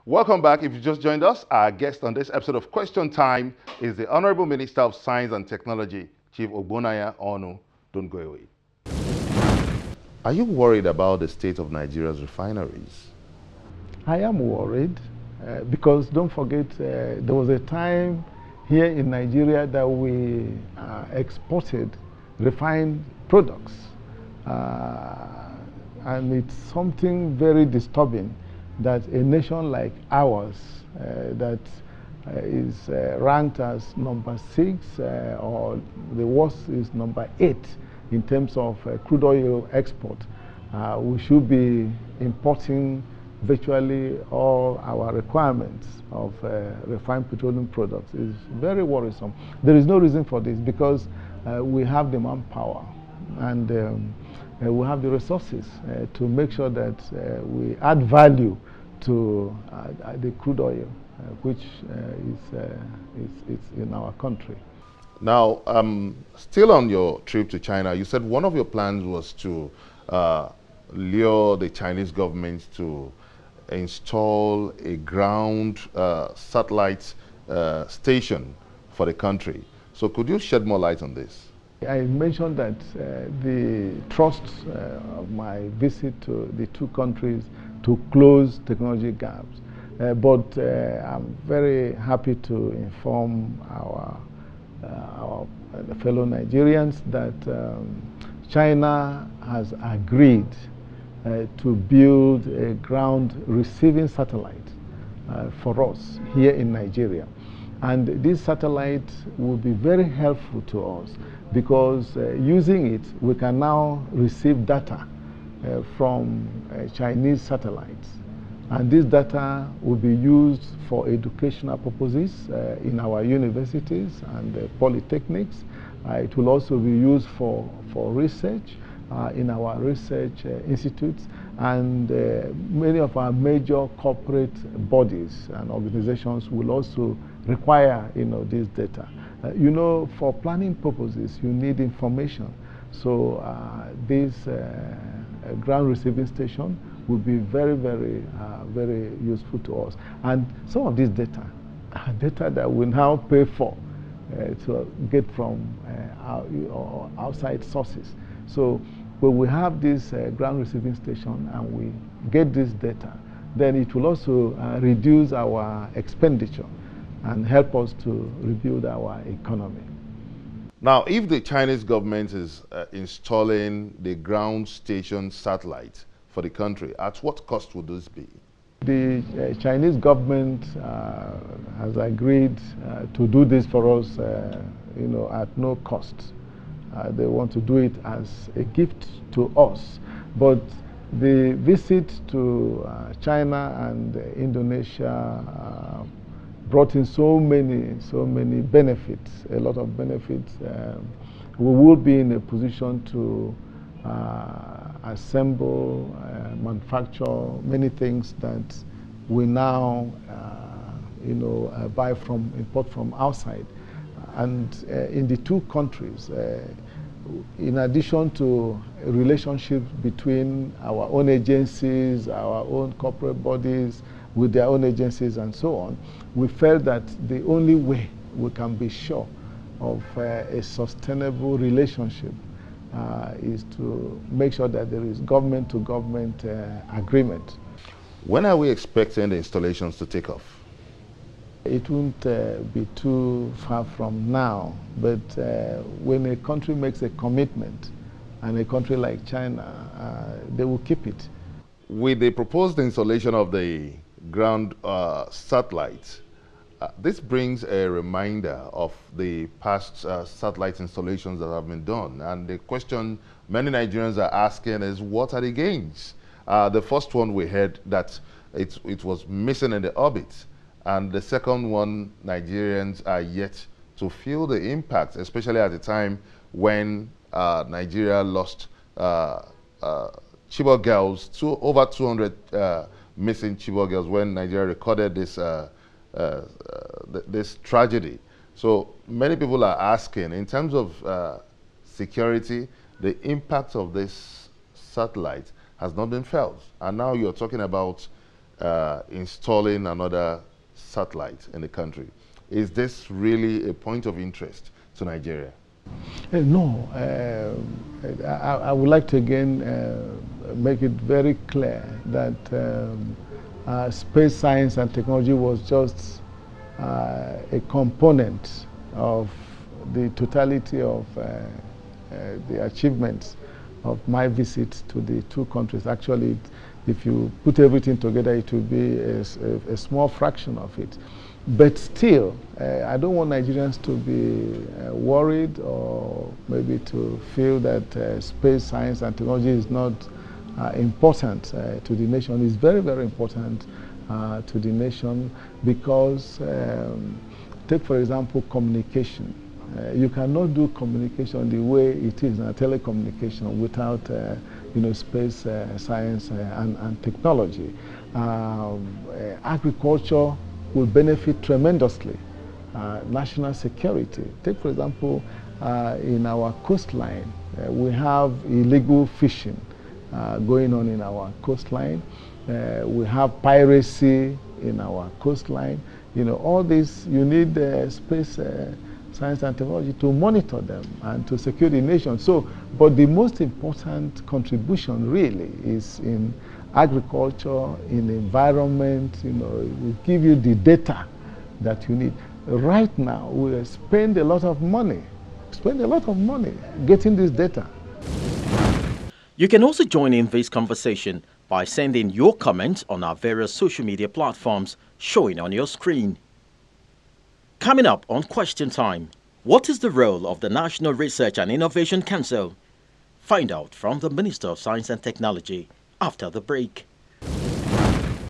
Welcome back. If you just joined us, our guest on this episode of Question Time is the Honorable Minister of Science and Technology, Chief Ogbonnaya Onu. Don't go away. Are you worried about the state of Nigeria's refineries? I am worried because don't forget there was a time here in Nigeria that we exported refined products, and it's something very disturbing that a nation like ours that is ranked as number 6 or the worst is number 8 in terms of crude oil export. We should be importing virtually all our requirements of refined petroleum products. Is very worrisome. There is no reason for this because we have the manpower and we have the resources to make sure that we add value to the crude oil, which is in our country. Now, still on your trip to China, you said one of your plans was to lure the Chinese government to install a ground satellite station for the country. So could you shed more light on this? I mentioned that the trust of my visit to the two countries to close technology gaps. But I'm very happy to inform our fellow Nigerians that China has agreed to build a ground receiving satellite for us here in Nigeria. And this satellite will be very helpful to us because using it, we can now receive data from Chinese satellites. And this data will be used for educational purposes in our universities and polytechnics. It will also be used for research in our research institutes, and many of our major corporate bodies and organizations will also require this data. For planning purposes, you need information. So this ground receiving station will be very, very, very useful to us. And some of this data are data that we now pay for to get from outside sources. So when we have this ground receiving station and we get this data, then it will also reduce our expenditure and help us to rebuild our economy. Now, if the Chinese government is installing the ground station satellite for the country, at what cost would this be? The Chinese government has agreed to do this for us, at no cost. They want to do it as a gift to us. But the visit to China and Indonesia brought in so many benefits, a lot of benefits. We will be in a position to assemble, manufacture many things that we now, import from outside. And in the two countries, in addition to relationships between our own agencies, our own corporate bodies, with their own agencies and so on, we felt that the only way we can be sure of a sustainable relationship is to make sure that there is government-to-government agreement. When are we expecting the installations to take off? It won't be too far from now, but when a country makes a commitment, and a country like China, they will keep it. With the proposed installation of the ground satellite, this brings a reminder of the past satellite installations that have been done. And the question many Nigerians are asking is, what are the gains? The first one, we heard that it was missing in the orbit. And the second one, Nigerians are yet to feel the impact, especially at the time when Nigeria lost Chibok girls, over 200 missing Chibok girls when Nigeria recorded this this tragedy. So many people are asking, in terms of security, the impact of this satellite has not been felt. And now you're talking about installing another satellite in the country. Is this really a point of interest to Nigeria? No. I would like to again make it very clear that space science and technology was just a component of the totality of the achievements of my visit to the two countries. Actually, if you put everything together, it will be a small fraction of it. But still, I don't want Nigerians to be worried or maybe to feel that space science and technology is not important to the nation. It's very, very important to the nation because, take for example, communication. You cannot do communication the way it is in telecommunication without space science and technology. Agriculture will benefit tremendously. National security. Take, for example, in our coastline, we have illegal fishing going on in our coastline. We have piracy in our coastline. All this, you need space science and technology to monitor them and to secure the nation. So, but the most important contribution really is in agriculture, in environment. It will give you the data that you need. Right now, we spend a lot of money getting this data. You can also join in this conversation by sending your comments on our various social media platforms showing on your screen. Coming up on Question Time, what is the role of the National Research and Innovation Council? Find out from the Minister of Science and Technology after the break.